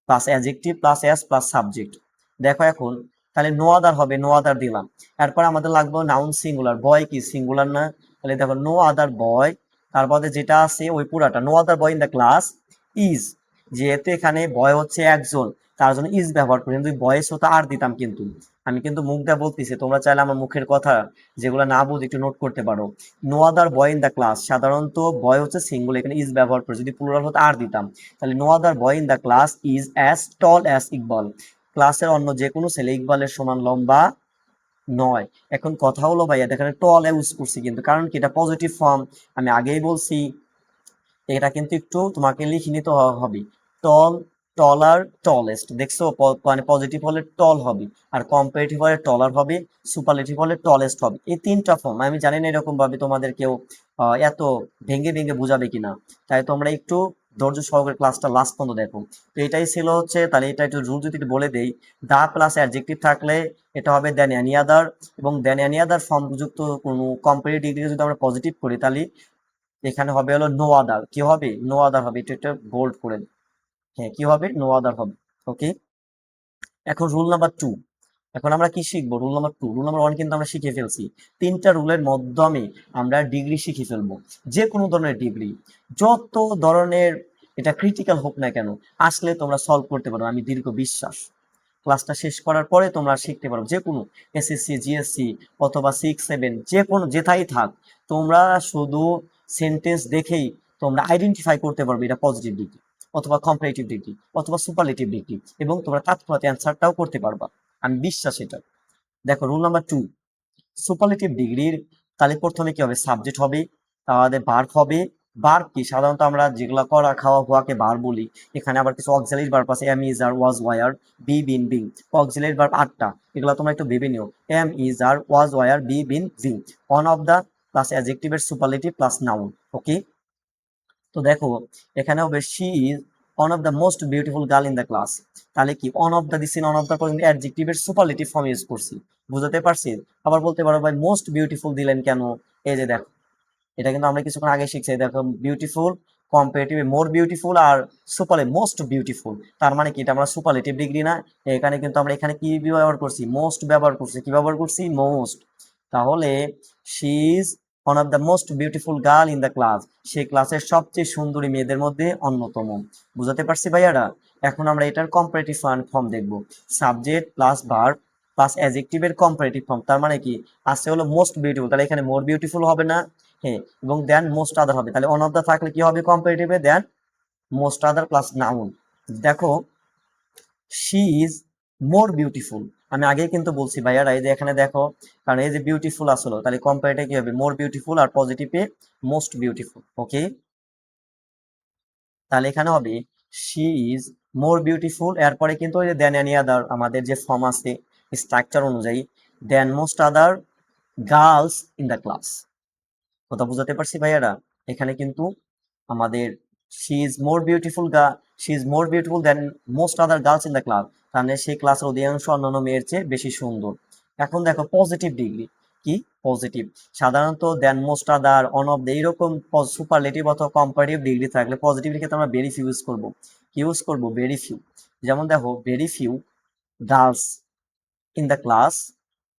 plus adjective plus S plus subject. দেখো এখন তাহলে নো আদার হবে, নো আদার দিলাম। এরপর আমাদের লাগবে নাউন সিঙ্গুলার, বয় কি সিঙ্গুলার না? তাহলে দেখো নো আদার বয়, তার বাদে যেটা আছে ওই পুরাটা no other boy in the class is, যেহেতু এখানে বয় হচ্ছে একজন, তার জন্য ইজ ব্যবহার করি। কিন্তু বয়েস হতো আর দিতাম, কিন্তু আমি কিন্তু মুখ দিয়ে বলতেছি, তোমরা চাইলে আমার মুখের কথা যেগুলো না বুঝে একটু নোট করতে পারো। No other boy in the class, সাধারণত বয় হচ্ছে সিঙ্গুল, এখানে ইজ ব্যবহার করে, যদি প্লুরাল হতো আর দিতাম। তাহলে no other boy in the class is as tall as Iqbal. ক্লাসের অন্য যে কোনো ছেলে ইকবালের সমান লম্বা নয়। এখন কথা হলো ভাইয়া এখানে টল ইউজ করছি কিন্তু, কারণ কি এটা পজিটিভ ফর্ম, আমি আগেই বলছি। এটা কিন্তু একটু তোমাকে লিখে নিতে হবে। টল, টলার, টলেস্ট। দেখছো মানে পজিটিভ হলে টল হবে, আর কম্পারেটিভ হলে টলার হবে, সুপারলেটিভ হলে টলেস্ট হবে। এই 3টা ফর্ম, আমি জানি না এরকম ভাবে তোমাদের কেউ এত ভেঙে ভেঙে বুঝাবে কিনা, তাই তোমরা একটু ধৈর্য সহকারে ক্লাসটা লাস্ট পর্যন্ত দেখো। তো এটাই ছিল হচ্ছে, তাহলে এটা একটু রুল যদি একটু বলে দেই, দা প্লাস অ্যাডজেক্টিভ থাকলে এটা হবে দেন এনি আদার, এবং দেন এনি আদার ফর্ম যুক্ত কোনো কম্পারেটিভ ডিগ্রি যদি আমরা পজিটিভ করি, তাহলে এখানে হবে হলো নো আদার। কি হবে? নো আদার হবে, এটা একটা বোল্ড করে দিই। হ্যাঁ, কি হবে? নো আদার হবে। ওকে, এখন রুল নাম্বার 2। এখন আমরা কি শিখবো? রুল নাম্বার 2, রুল নাম্বার 1 কিন্তু আমরা শিখে ফেলছি। 3টা রুলের মাধ্যমে আমরা ডিগ্রি শিখে ফেলবো, যে কোনো ধরনের ডিগ্রি, যত ধরনের এটা ক্রিটিক্যাল হোক না কেন, আসলে তোমরা সলভ করতে পারো, আমি দীর্ঘ বিশ্বাস। ক্লাসটা শেষ করার পরে তোমরা শিখতে পারো যে কোনো এসএসসি, জিএসসি অথবা 6, 7 যে কোনো যেথাই থাক, তোমরা শুধু সেন্টেন্স দেখেই তোমরা আইডেন্টিফাই করতে পারবে এটা পজিটিভ ডিগ্রি। অথবা কম্পারেটিভ ডিগ্রি অথবা সুপারলেটিভ ডিগ্রি, এবং তোমরা তৎক্ষণাৎ অ্যান্সারটাও করতে পারবা, আমি বিশ্বাস এটা। দেখো রুল নাম্বার 2, সুপারলেটিভ ডিগ্রির তাহলে প্রথমে কি হবে, সাবজেক্ট হবে, তাহলে ভার্ব হবে। ভার্ব কি, সাধারণত আমরা যেগুলো করা খাওয়া হওয়াকে ভার্ব বলি, এখানে আবার কিছু অক্সিলারি ভার্ব আছে, am is are was were be been being. Auxiliary verb 8টা, এগুলো তোমরা একটু ভেবে নিও। Am is are was were be been being, one of the plus অ্যাডজেক্টিভের সুপারলেটিভ প্লাস নাউন। ওকে, তো দেখো এখানে হবে she is one of the most beautiful girl in the class. তাহলে কি অন অফ দ্য দিছি, অন অফ দ্য পর কিন্তু অ্যাডজেক্টিভের সুপারলেটিভ ফর্ম ইউজ করছি, বুঝতে পারছি। আবার বলতে পারো ভাই মোস্ট বিউটিফুল দিলেন কেন, এই যে দেখো এটা কিন্তু আমরা কিছুক্ষণ আগে শিখছি, দেখো বিউটিফুল কম্পারেটিভ মোর বিউটিফুল আর সুপারলে মোস্ট বিউটিফুল, তার মানে কি এটা আমরা সুপারলেটিভ ডিগ্রি না, এখানে কিন্তু আমরা এখানে কি ব্যবহার করছি, মোস্ট ব্যবহার করছি, কি ব্যবহার করছি, মোস্ট। তাহলে she is one of the most beautiful girl in the class, সেই ক্লাসের সবচেয়ে সুন্দরী মেয়েদের মধ্যে অন্যতম, বুঝতে পারছি ভাইয়ারা। এখন আমরা এটার কম্পারেটিভ ফর্ম দেখব, সাবজেক্ট প্লাস ভার্ব প্লাস অ্যাডজেক্টিভের কম্পারেটিভ ফর্ম, তার মানে কি আছে হলো মোস্ট বিউটিফুল, তাহলে এখানে মোর বিউটিফুল হবে না, হ্যাঁ, এবং দেন মোস্ট আদার হবে, তাহলে অন অফ দা থাকলে কি হবে কম্পারেটিভে, দেন মোস্ট আদার প্লাস নাউন। দেখো শি ইজ মোর বিউটিফুল, আমি আগে কিন্তু বলছি ভাইয়ারা, এই যে এখানে দেখো, কারণ এই যে বিউটিফুল আসলো, তাহলে কম্পারেটিভ কি হবে, মোর বিউটিফুল, আর পজিটিভে মোস্ট বিউটিফুল। ওকে, তাহলে এখানে হবে শি ইজ মোর বিউটিফুল, এরপরে কিন্তু ওই যে দেন এনি আদার আমাদের যে ফর্ম আছে স্ট্রাকচার অনুযায়ী, than most other girls in the class. কথা বুঝাতে পারছি ভাইয়ারা, এখানে কিন্তু আমাদের she is more beautiful she is more beautiful than most other girls in the class, তাহলে সেই ক্লাসের অধিকাংশ অন্যান্য মেয়ের চেয়ে বেশি সুন্দর। এখন দেখো পজিটিভ ডিগ্রি কি, পজিটিভ সাধারণত than most other one of the এইরকম সুপারলেটিভ অথবা কম্পারেটিভ ডিগ্রি থাকলে পজিটিভের ক্ষেত্রে আমরা ভেরি ফিউ ইউজ করবো ভেরি ফিউ। যেমন দেখো very few girls in the class,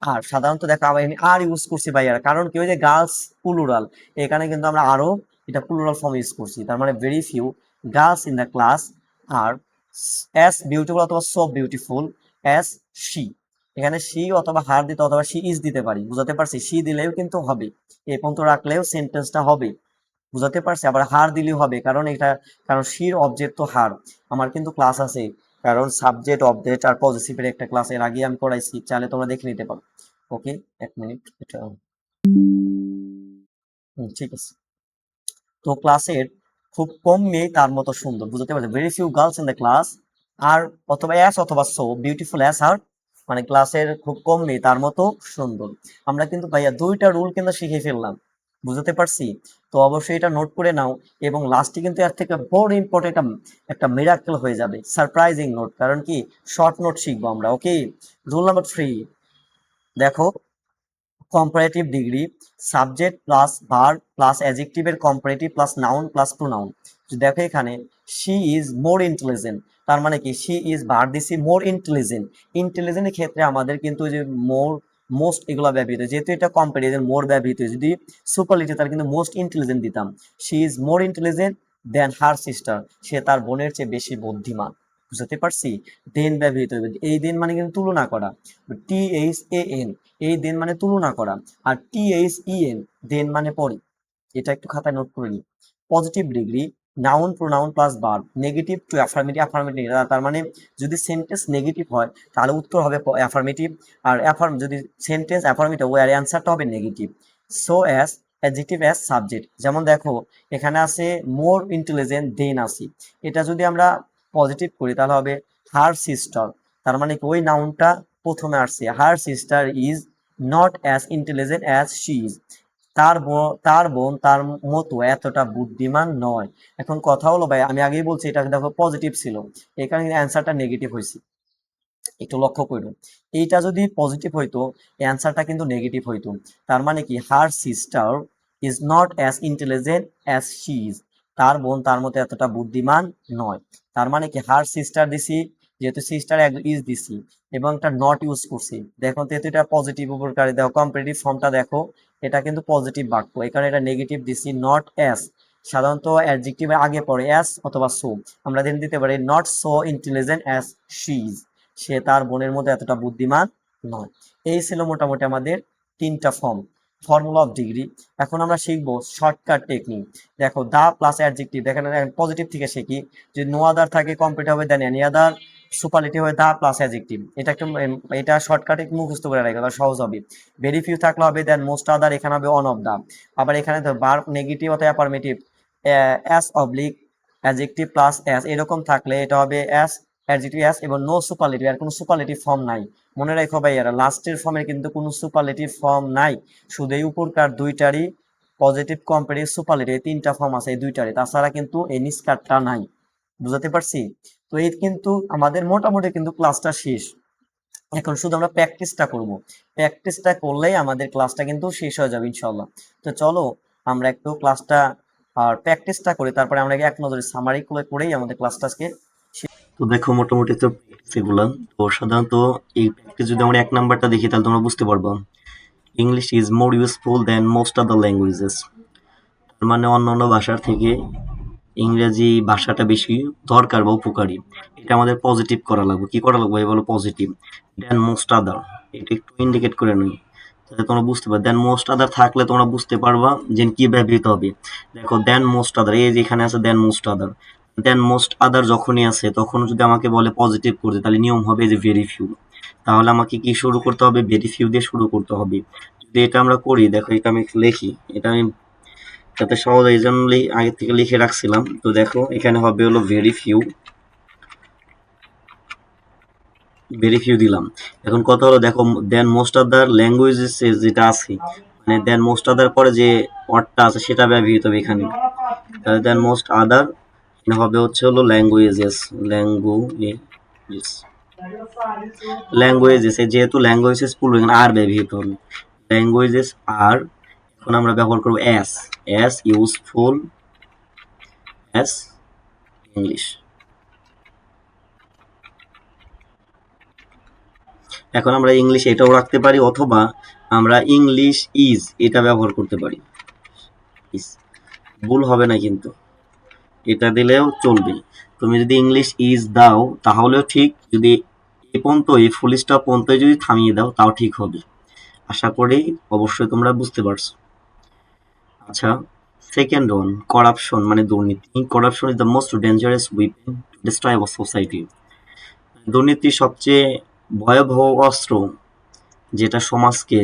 আর সাধারণত দেখো আমি আর ইউজ করছি ভাইয়ার, কারণ কি ওই যে গার্লস প্লুরাল, এখানে কিন্তু আমরা আরো এটা প্লুরাল ফর্ম ইউজ করছি, তার মানে very few girls in the class are as beautiful অথবা সো বিউটিফুল অ্যাজ শি, এখানে শি অথবা হার দিতে অথবা শি ইজ দিতে পারি, বুঝাতে পারছি, শি দিলেও কিন্তু হবে, এ পর্যন্ত রাখলেও সেন্টেন্সটা হবে, বুঝাতে পারছি। আবার হার দিলেও হবে, কারণ এটা, কারণ শির অবজেক্ট তো হার। আমার কিন্তু ক্লাস আছে, কারণ সাবজেক্ট অবজেক্ট আর পজিটিভের একটা ক্লাস এর আগে আমি পড়াইছি, চাইলে তোমরা দেখে নিতে পারো। ওকে, এক মিনিট এটা, ঠিক আছে। তো ক্লাসের খুব কম মেয়ে তার মতো সুন্দর, বুঝতে পারছো, very few girls in the class আর অথবা অ্যাস অথবা সো বিউটিফুল অ্যাস আর, মানে ক্লাসের খুব কম মেয়ে তার মতো সুন্দর। আমরা কিন্তু ভাইয়া দুইটা রুল কিন্তু শিখে ফেললাম, বুঝতে পারছি। তো অবশ্যই এটা নোট করে নাও, এবং লাস্টে কিন্তু এর থেকে বড় ইম্পর্টেন্ট একটা মিরাকল হয়ে যাবে, সারপ্রাইজিং নোট, কারণ কি শর্ট নোট শিখবো আমরা। ওকে, রুল নাম্বার 3, দেখো comparative degree subject plus verb plus অ্যাডজেক্টিভের comparative plus noun plus pronoun. দেখো এখানে শি ইজ মোর ইন্টেলিজেন্ট, তার মানে কি শি ইজ ভার্ব দিছি মোর ইন্টেলিজেন্ট, ইন্টেলিজেন্টের ক্ষেত্রে আমাদের কিন্তু যে মোর মোস্ট এগুলো ব্যবহৃত, যেহেতু এটা কম্পারেটিভ মোর ব্যবহৃত, যদি সুপারলেটিভ তাহলে কিন্তু মোস্ট ইন্টেলিজেন্ট দিতাম। She is more intelligent than her sister, সে তার বোনের চেয়ে বেশি বুদ্ধিমান, বুঝতে পারছি। দেন ব্যবহৃত হবে, এই দেন মানে কিন্তু তুলনা করা, THAN, এই দেন মানে তুলনা করা, আর THEN দেন মানে পরে, এটা একটু খাতায় নোট করে নিই। Positive degree noun pronoun plus verb, negative two affirmative, affirmative, তার মানে যদি সেন্টেন্স নেগেটিভ হয় তাহলে উত্তর হবে অ্যাফার্মেটিভ, আর যদি সেন্টেন্স অ্যাফার্মেটিভ ওর অ্যান্সারটা হবে negative. So as adjective as subject, যেমন দেখো এখানে আছে মোর ইন্টেলিজেন্ট দেন আসি, এটা যদি আমরা পজিটিভ করি তাহলে হবে হার সিস্টার, তার মানে কি ওই নাউনটা প্রথমে আসছে, her sister is not as intelligent as she is, তার বোন তার মতো এতটা বুদ্ধিমান নয়। এখন কথা হলো ভাই, আমি আগেই বলছি এটা দেখো পজিটিভ ছিল, এখানে অ্যান্সারটা নেগেটিভ হয়েছে, একটু লক্ষ্য করুন। এইটা যদি পজিটিভ হইতো অ্যান্সারটা কিন্তু নেগেটিভ হইতো, তার মানে কি her sister is not as intelligent as she is, তার বোন তার মতো এতটা বুদ্ধিমান নয়, তার মানে কি হার সিস্টার দিছি, যেহেতু সিস্টার ইজ দিছি এবং একটা নট ইউজ করছি, দেখো তো এটা পজিটিভ উপকারী, দেখো কম্পারেটিভ ফর্মটা দেখো, এটা কিন্তু পজিটিভ বাক্য, এখানে এটা নেগেটিভ দিছি নট অ্যাজ, সাধারণত অ্যাডজেক্টিভের আগে পড়ে অ্যাজ অথবা সো, আমরা দেন দিতে পারি not so intelligent as she is, সে তার বোনের মতো এতটা বুদ্ধিমান নয়। এই ছিল মোটামুটি আমাদের 3টা ফর্ম। Formula of degree. এখন আমরা শিখবো শর্টকাট টেকনিক। দেখো দা প্লাস অ্যাডজেক্টিভ, দেখেন পজিটিভ থেকে শিখি, যে নো আদার থাকে কমপ্লিট হবে দেন এনি আদার, সুপারলেটিভ হবে দা প্লাস অ্যাডজেক্টিভ। এটা একটু এটা শর্টকাটে মুখস্থ করে রাখবে, তাহলে সহজ হবে। ভেরি ফিউ থাকলে হবে দেন মোস্ট আদার, এখানে হবে অন অফ দা। আবার এখানে তো ভার্ব নেগেটিভ অথবা affirmative, as oblique adjective plus as এরকম থাকলে এটা হবে অ্যাস অ্যাডজেক্টিভ অ্যাস, এবং নো সুপারলেটিভ, আর কোনো সুপারলেটিভ ফর্ম নাই। মনে রাখো ভাইয়ারা, লাস্টের ফর্মের কিন্তু কোনো সুপারলেটিভ ফর্ম নাই, শুধু এই উপরকার দুইটারই পজিটিভ কম্পারেটিভ সুপারলেটিভ এই তিনটা ফর্ম আছে এই দুইটারই, তাছাড়া কিন্তু এই নিষ্কারটা নাই। বুঝাতে পারছি? তো এই কিন্তু আমাদের মোটামুটি কিন্তু ক্লাসটা শেষ। এখন শুধু আমরা প্র্যাকটিসটা করব, প্র্যাকটিসটা করলেই আমাদের ক্লাসটা কিন্তু শেষ হয়ে যাবে ইনশাল্লাহ। তো চলো আমরা একটু ক্লাসটা আর প্র্যাকটিসটা করি, তারপরে আমরা এক নজরে সামারি করেই আমাদের ক্লাসটা আজকে। তো দেখো মোটামুটি তো প্র্যাকটিস এগুলা। তো সাধারণত এই প্র্যাকটিস যদি আমরা 1 নাম্বারটা দেখি তাহলে তোমরা বুঝতে পারবা। English is more useful than most other languages. তার মানে অন্যান্য ভাষার থেকে ইংরেজি ভাষাটা বেশি দরকার বা উপকারী। এটা আমাদের পজিটিভ করা লাগবে। কি করা লাগবে? বলো পজিটিভ। দেন মোস্ট আদার, এটা একটু ইন্ডিকেট করে নিই, তাহলে তোমরা বুঝতে পারবে। দেন মোস্ট আদার থাকলে তোমরা বুঝতে পারবা যে কি ব্যবহৃত হবে। দেখো দেন মোস্ট আদার, এই যে এখানে আছে দেন মোস্ট আদার। দেন মোস্ট আদার যখনই আছে তখন যদি আমাকে বলে পজিটিভ করতে, তাহলে নিয়ম হবে যে ভেরি ফিউ। তাহলে আমাকে কি শুরু করতে হবে? ভেরি ফিউ দিয়ে শুরু করতে হবে। যদি এটা আমরা করি, দেখো এটা আমি লিখি, এটা আমি যাতে সহজ এই জন্যই আগে থেকে লিখে রাখছিলাম। তো দেখো এখানে হবে হলো ভেরি ফিউ, ভেরি ফিউ দিলাম। এখন কথা হলো দেখো দেন মোস্ট আদার ল্যাঙ্গুয়েজেস যেটা আছে, মানে দেন মোস্ট আদার পরে যে ওয়ার্ডটা আছে সেটা ব্যবহৃত হবে এখানে। তাহলে দেন মোস্ট আদার হবে হচ্ছে হলো ল্যাঙ্গুয়েজেস, ল্যাঙ্গুয়েজেস, ল্যাঙ্গুয়েজেস যেহেতু ল্যাঙ্গুয়েজেস পুরো এখানে আর ব্যবহৃত হবে। ল্যাঙ্গুয়েজেস আর, এখন আমরা ব্যবহার করবো as, as useful as English. এখন আমরা ইংলিশ এটাও রাখতে পারি, অথবা আমরা ইংলিশ ইজ এটা ব্যবহার করতে পারি। ভুল হবে না কিন্তু, এটা দিলেও চলবে। তুমি যদি ইংলিশ ইজ দাও তাহলেও ঠিক, যদি এ পর্যন্ত এই ফুল স্টপ পর্যন্ত যদি থামিয়ে দাও তাও ঠিক হবে। আশা করি অবশ্যই তোমরা বুঝতে পারছো। আচ্ছা, সেকেন্ড ওয়ান, করাপশন মানে দুর্নীতি। Corruption is the most dangerous weapon to destroy our society. দুর্নীতি সবচেয়ে ভয়াবহ অস্ত্র যেটা সমাজকে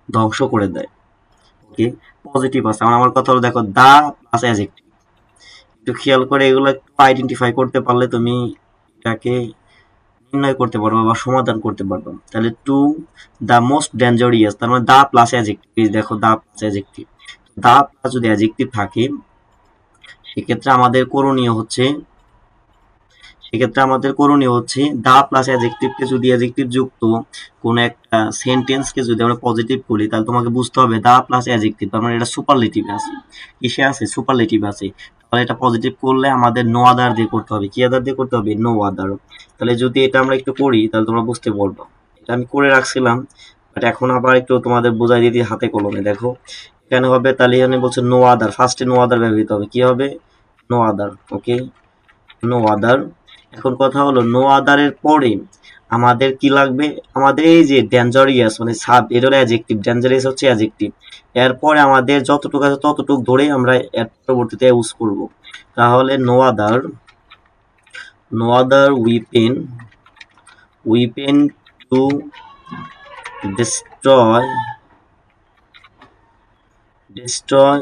ধ্বংস করে দেয়। ওকে, পজিটিভ আছে। আমার কথা হলো দেখো দা প্লাস অ্যাডজেক্টিভ, একটু খেয়াল করে এগুলো একটু আইডেন্টিফাই করতে পারলে তুমি এটাকে নির্ণয় করতে পারবা বা সমাধান করতে পারবা। তাহলে টু দা মোস্ট ডেঞ্জারিয়াস, তার মানে দা প্লাস অ্যাডজেক্টিভ। দেখো the plus adjective, the plus যদি অ্যাডজেক্টিভ থাকে সেক্ষেত্রে আমাদের করণীয় হচ্ছে, দা প্লাস অ্যাডজেক্টিভকে যদি অ্যাডজেক্টিভ যুক্ত কোন একটা সেন্টেন্সকে যদি আমরা পজিটিভ করি, তাহলে তোমাকে বুঝতে হবে দা প্লাস অ্যাডজেক্টিভ, তার মানে এটা সুপারলেটিভ আছে। কিসে আছে? সুপারলেটিভ আছে। তাহলে এটা পজিটিভ করলে আমাদের নো আদার দিয়ে করতে হবে। কি আদার দিয়ে করতে হবে? No other. তাহলে যদি এটা আমরা একটু করি তাহলে তোমরা বুঝতে পারবে। এটা আমি করে রাখছিলাম, বাট এখন আবার একটু তোমাদের বোঝাই দিতে হাতে কলমে। দেখো এখানে হবে, তাহলে এখানে বলছে নো আদার, ফার্স্টে নো আদার ব্যবহৃত হবে। কি হবে? No other. Okay, no other. এখন কথা হলো নো আদারের পরে আমাদের কি লাগবে? আমাদের এই যে ডেঞ্জারিয়াস মানে সাব, এটা হলো অ্যাডজেক্টিভ, ডেঞ্জারিয়াস হচ্ছে অ্যাডজেক্টিভ। এরপরে আমাদের যতটুকু আছে ততটুকু ধরে আমরা এর পরবর্তীতে ইউজ করব। তাহলে no other weapon, weapon to destroy, destroy,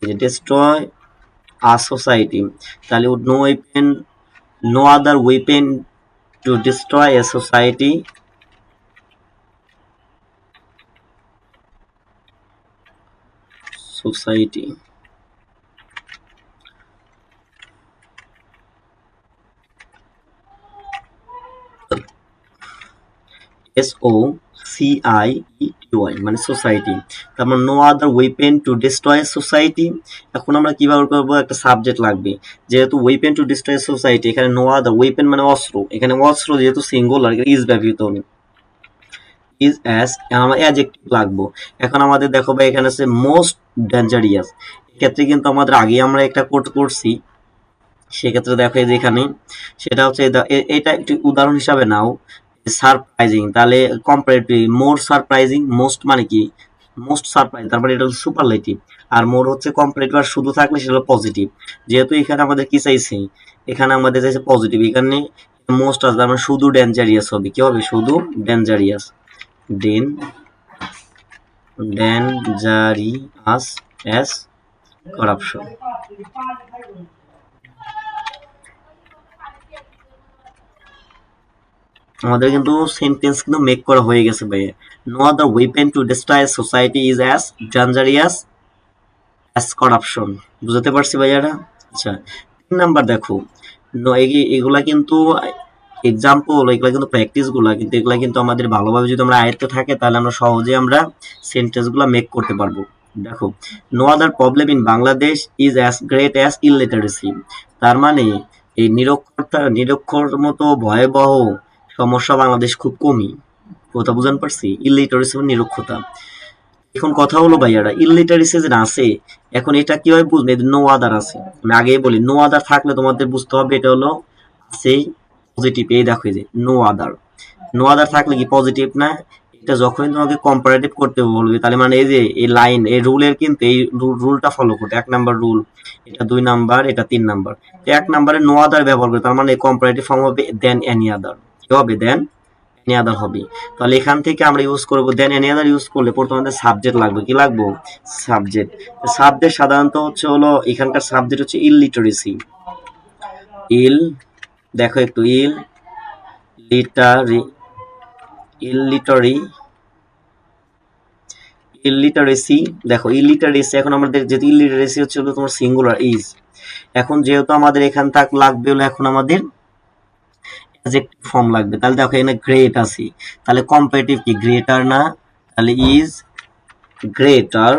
destroy a society. তাহলে no weapon, no other weapon to destroy a society, society. S O C I E Y মানে সোসাইটি। তারপর no other weapon to destroy society. এখন আমরা কিভাবে করবো? একটা subject লাগবে, যেহেতু ওয়েপেন টু ডিস্ট্রয় সোসাইটি, এখানে নো আদার ওয়েপেন মানে অস্ত্র, এখানে অস্ত্র যেহেতু সিঙ্গুলার ইজ ব্যবহৃত হবে, ইজ অ্যাস আমার অ্যাডজেক্টিভ লাগবো। এখন আমাদের দেখো ভাই এখানে আছে মোস্ট ডেঞ্জারিয়াস, এক্ষেত্রে কিন্তু আমাদের আগে আমরা একটা কোট করছি, সেক্ষেত্রে দেখো এই যে এখানে সেটা হচ্ছে এটা একটি উদাহরণ হিসাবে নাও। সারপ্রাইজিং, তাহলে কম্পারেটিভ মোর সারপ্রাইজিং, মোস্ট মানে কি মোস্ট সারপ্রাইজ, তারপরে এটা হচ্ছে সুপারলেটিভ, আর মোর হচ্ছে কম্পারেটিভ, আর শুধু থাকলে সেটা হলো পজিটিভ। যেহেতু এখানে আমাদের কি চাইছে, এখানে আমাদের চাইছে পজিটিভ, এখানে মোস্ট আছে, তার মানে শুধু ডেঞ্জারিয়াস হবে, কি হবে শুধু ডেঞ্জারিয়াস, ডেঞ্জারিয়াস অ্যাস করাপশন। আমাদের কিন্তু সেন্টেন্স কিন্তু মেক করা হয়ে গেছে ভাই। No other weapon to destroy society is as dangerous as corruption. বুঝতে পারছি ভাইয়ারা? আচ্ছা, 3 নাম্বার দেখো, এগুলা কিন্তু এক্সাম্পল, এগুলা কিন্তু প্র্যাকটিস গুলা, কিন্তু এগুলা কিন্তু আমাদের ভালোভাবে যদি আমরা আয়ত্তে থাকে তাহলে আমরা সহজে আমরা সেন্টেন্স গুলা মেক করতে পারবো। দেখো, no other problem in Bangladesh is as great as illiteracy. তার মানে এই নিরক্ষর মতো ভয়াবহ সমস্যা বাংলাদেশ খুব কমই। কথা বুঝান পারছি? ইলিটারেসি মানে নিরক্ষরতা। এখন কথা হলো ভাইয়ারা, ইলিটারেসি যে আছে, এখন এটা কিভাবে বুঝবে? নো আদার আছে, আমি আগেই বলি নো আদার থাকলে তোমাদের বুঝতে হবে এটা হলো আছে পজিটিভ। এই দেখো, এই যে নো আদার, নো আদার থাকলে কি পজিটিভ না? এটা যখনই তোমাকে কম্পারেটিভ করতে বলবে, তাহলে মানে এই যে এই লাইন, এই রুলের কিন্তু এই রুলটা ফলো করতে, 1 নাম্বার রুল, এটা 2 নাম্বার, এটা 3 নাম্বার। 1 নাম্বারে নো আদার ব্যবহার করে, তার মানে কম্পারেটিভ ফর্ম হবে দেন এনি আদার। কি হবে? দেন এনি আদার হবে। তাহলে এখান থেকে আমরা ইউজ করব দেন এনি আদার। ইউজ করলে প্রথমে আমাদের সাবজেক্ট লাগবে, কি লাগবে? সাবজেক্ট। সাবজেক্ট সাধারণত হচ্ছে হলো এখানকার সাবজেক্ট হচ্ছে ইলিটারেসি। ইল দেখো একটু, লিটারি ইলিটারি ইলিটারেসি। দেখো ইলিটারেসি, এখন আমাদের যেহেতু ইলিটারেসি হচ্ছে হলো তোমার সিঙ্গুলার ইজ, এখন যেহেতু আমাদের এখান থাক লাগবে হলো এখন আমাদের অ্যাডজেক্টিভ ফর্ম লাগবে। তাহলে দেখো এখানে গ্রেট আছে, তাহলে কম্পারেটিভ কি গ্রেটার না? তাহলে is greater,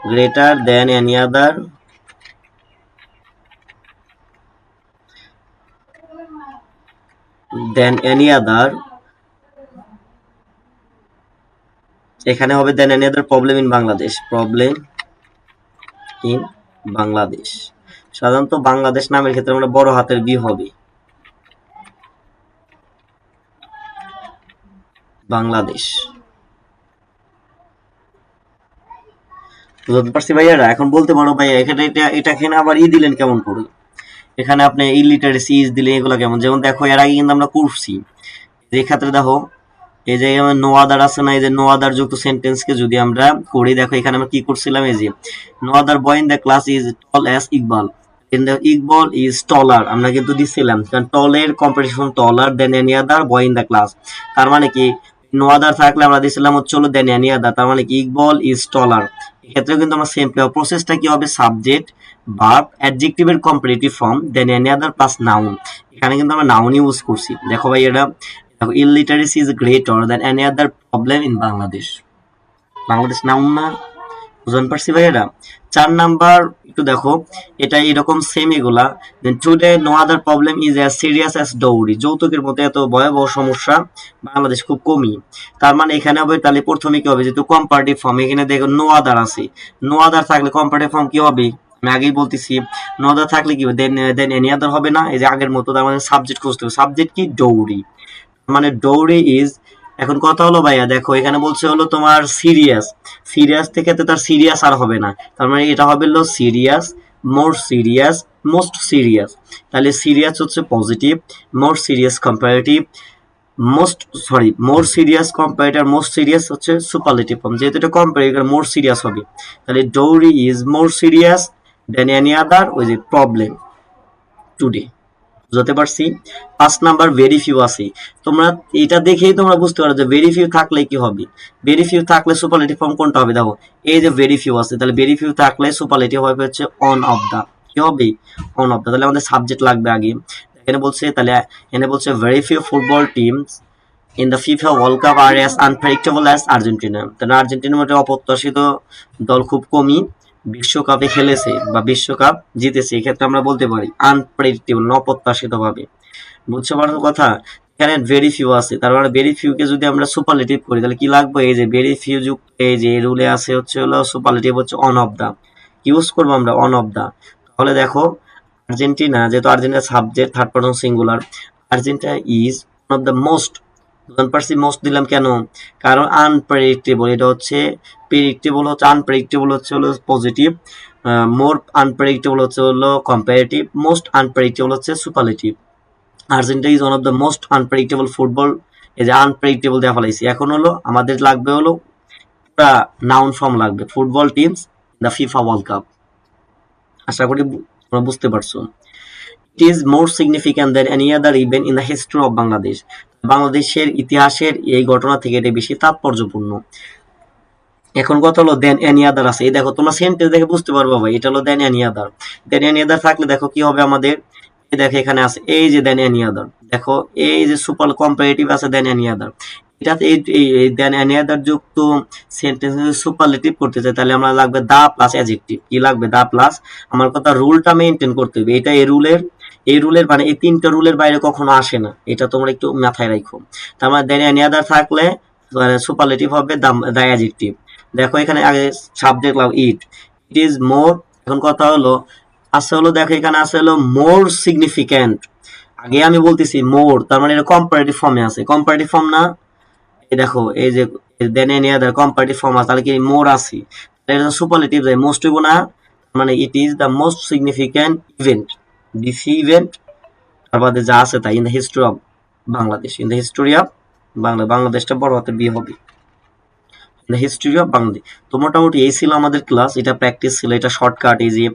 greater than any আদার, এখানে হবে than any other problem in Bangladesh, problem in Bangladesh. সাধারণত বাংলাদেশ নামের ক্ষেত্রে আমরা বড় হাতের বি হবে, বাংলাদেশ। বুঝতে পারছি ভাইয়ারা? এখন বলতে পারো ভাইয়া এখানে এটা এখানে আবার দিলেন কেমন করে? এখানে আপনি ইলিটারেসি ইজ দিলেন, এগুলো কেমন? যেমন দেখো এর আগে কিন্তু আমরা করছি, এই ক্ষেত্রে দেখো এই যে নো আদার আছে না, এই যে নো আদার যুক্ত সেন্টেন্সকে যদি আমরা করি, দেখো এখানে আমরা কি করছিলাম, এই যে no other boy in the class is tall as Iqbal, in the Iqbal is taller, আমরা কিন্তু দিছিলাম, কারণ টলের comparison taller than any other boy in the class. তার মানে কি নো আদার থাকলে আমরা দিছিলাম হচ্ছে হলো দেন এনি আদার, তার মানে কি ইকবাল ইজ টলার। এক্ষেত্রে কিন্তু আমরা সেম প্রসেসটা কি হবে, সাবজেক্ট ভার্ব অ্যাডজেক্টিভের comparative form than any other plus noun. এখানে কিন্তু আমরা নাউন ইউজ করছি। দেখো ভাই এটা, দেখো illiteracy is greater than any other problem in Bangladesh, Bangladesh noun না? বুঝতে পারছি ভাই এটা? 4 নাম্বার একটু দেখো, এটা এরকম সেম এগুলা, today no other problem is as serious as dowry, যৌতুকের মতো এত ভয়াবহ সমস্যা বাংলাদেশ খুব কমই। তার মানে এখানে হবে, তাহলে প্রথমে কি হবে, যেহেতু কম্পারেটিভ ফর্ম, এখানে দেখো নো আদার আছে, নো আদার থাকলে কম্পারেটিভ ফর্ম কি হবে? আমি আগেই বলতেছি নো আদার থাকলে কি হবে, দেন এনি আদার হবে না? এই যে আগের মতো, তার মানে সাবজেক্ট খুঁজতে হবে, সাবজেক্ট কি ডৌরি, মানে ডৌরি ইজ। এখন কথা হলো ভাইয়া, দেখো এখানে বলছে হলো তোমার সিরিয়াস, সিরিয়াস থেকে তো তার সিরিয়াস আর হবে না, তার মানে এটা হবে হলো সিরিয়াস, মোর সিরিয়াস, মোস্ট সিরিয়াস। তাহলে সিরিয়াস হচ্ছে পজিটিভ, মোর সিরিয়াস কম্পারেটিভ, মোর সিরিয়াস কম্পারেটর, মোস্ট সিরিয়াস হচ্ছে সুপারলেটিভ ফর্ম, যেহেতু এটা কম্পারেটর মোর সিরিয়াস হবে, তাহলে dowry is more serious then any আদার ওই যে প্রবলেম টুডে। বুঝতে পারছি? 5 নাম্বার ভেরি ফিউ আছে, তোমরা এটা দেখেই তোমরা বুঝতে পারো যে ভেরি ফিউ থাকলে কি হবে। ভেরি ফিউ থাকলে সুপারলেটিভ ফর্ম কোনটা হবে? দেখো এই যে ভেরি ফিউ আছে, তাহলে ভেরি ফিউ থাকলে সুপারলেটিভ হবে হচ্ছে অন অফ দা, কি হবে? On of the. তাহলে আমাদের সাবজেক্ট লাগবে আগে, এখানে বলছে, তাহলে এখানে বলছে very few football teams in the FIFA World Cup are as unpredictable as Argentina, তাহলে আর্জেন্টিনার মধ্যে অপ্রত্যাশিত দল খুব কমই বিশ্বকাপে খেলেছে বা বিশ্বকাপ জিতেছে। এক্ষেত্রে আমরা বলতে পারি আনপ্রেডিক্টেবল, অপ্রত্যাশিত ভাবে। বুঝতে পারছো কথা? এখানে ভেরি ফিউ আছে, তার মানে ভেরি ফিউ কে যদি আমরা সুপারলেটিভ করি তাহলে কি লাগবে? এই যে ভেরি ফিউ যুক্ত এই যে রুলে আছে হচ্ছে হলো সুপারলেটিভ হচ্ছে অন অফ দা, ইউজ করবো আমরা অন অফ দা। তাহলে দেখো আর্জেন্টিনা, যেহেতু Argentina subject third person singular, Argentina is one of the most, বুঝতে পারছি মোস্ট দিলাম কেন, কারণ আনপ্রেডিক্টেবল, এটা হচ্ছে প্রেডিক্টেবল হচ্ছে, আনপ্রেডিক্টেবল হচ্ছে হলো পজিটিভ, মোর আনপ্রেডিক্টেবল হচ্ছে হলো কম্পারেটিভ, মোস্ট আনপ্রেডিক্টেবল হচ্ছে superlative. Argentina is one of the most unpredictable football, এই যে আনপ্রেডিক্টেবল দেওয়া ফেলাইছি, এখন হলো আমাদের লাগবে হলো একটা নাউন ফর্ম লাগবে, football teams the FIFA World Cup. আশা করি তোমরা বুঝতে পারছো। It is more significant than any other event in the history of Bangladesh, বাংলাদেশের ইতিহাসের এই ঘটনা থেকে এটা বেশি তাৎপর্যপূর্ণ। এখন কথা হলো দেন এনি আদার আছে, এই দেখো তোমরা সেন্টেন্স দেখে বুঝতে পারবো ভাই, এটা হলো দেন এনি আদার। দেন এনি আদার থাকলে দেখো কি হবে আমাদের, এই দেখো এখানে আছে এই যে দেন এনি আদার, দেখো এই যে সুপার কম্পারেটিভ আছে দেন এনি আদার, এটাতে এই দেন এনি আদার যুক্ত সেন্টেন্স সুপারলেটিভ করতে চাই তাহলে আমরা লাগবে দা প্লাস অ্যাডজেক্টিভ, কি লাগবে দা প্লাস, আমার কথা রুলটা মেইনটেইন করতে হবে, এটা এই রুলের মানে এই তিনটা রুলের বাইরে কখনো আসে না, এটা তোমরা একটু মাথায় রাখো। তার মানে দেন এনি আদার থাকলে সুপারলেটিভ হবে দা অ্যাডজেক্টিভ। দেখো এখানে আগে সাবজেক্ট লাও ইট, ইট ইজ মোর, এখন কথা হলো আছে হলো, দেখো এখানে আছে হলো মোর সিগনিফিক্যান্ট, আগে আমি বলতেছি মোর, তার মানে এটা কম্পারেটিভ ফর্মে আছে, কম্পারেটিভ ফর্ম না, এই দেখো এই যে দেন এনি আদার কম্পারেটিভ ফর্ম আছে, তাহলে কি মোর আছে, এটা সুপারলেটিভ যায়, মোস্ট হইব না, মানে it is the most significant event, this event, তারপরে যা আছে তাই in the history of Bangladesh, in the history of বাংলাদেশটা বড় হাতে বি হবে, দ্য হিস্ট্রি অফ বাংলাদেশ। তো মোটামুটি এই ছিল আমাদের ক্লাস, এটা প্র্যাকটিস ছিল, এটা শর্টকাট, এই যে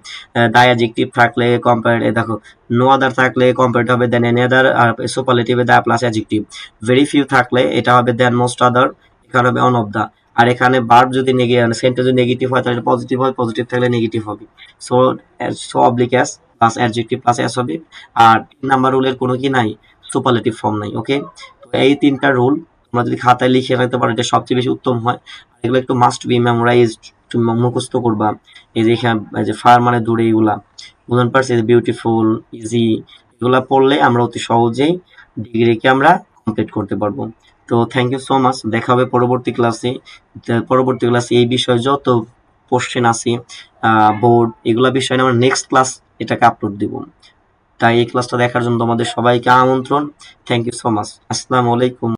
দা অ্যাডজেক্টিভ থাকলে কম্পেয়ার, দেখো নো আদার থাকলে কম্পেয়ার হবে দেন এনি আদার, আর সুপারলেটিভে the plus adjective, very few থাকলে এটা হবে দেন মোস্ট আদার, এখানে হবে অন অফ দা, আর এখানে ভার্ব যদি সেন্টেন্স যদি নেগেটিভ হয় তাহলে পজিটিভ হয়, পজিটিভ থাকলে নেগেটিভ হবে, so so oblique S plus adjective plus S হবে, আর 3 নাম্বার রুলের কোনো কি নাই, সুপারলেটিভ ফর্ম নাই। ওকে, তো এই 3টা রুল তোমরা যদি খাতায় লিখে রাখতে পারো এটা সবচেয়ে বেশি উত্তম হয়, এগুলো একটু মাস্ট বি মেমোরাইজড, তুমি মুখস্থ করবা। এই যে এখানে এই যে ফার মানে দূরে, এগুলা বুঝতে পারছি, বিউটিফুল, ইজি, এগুলা পড়লে আমরা অতি সহজেই ডিগ্রিকে আমরা কমপ্লিট করতে পারবো। তো থ্যাংক ইউ সো মাচ, দেখা হবে পরবর্তী ক্লাসে। এই বিষয়ে যত কোশ্চেন আছে, বোর্ড, এগুলা বিষয়ে আমরা নেক্সট ক্লাস এটাকে আপলোড দিব, তাই এই ক্লাসটা দেখার জন্য তোমাদের সবাইকে আমন্ত্রণ। থ্যাংক ইউ সো মাচ, আসসালামু আলাইকুম।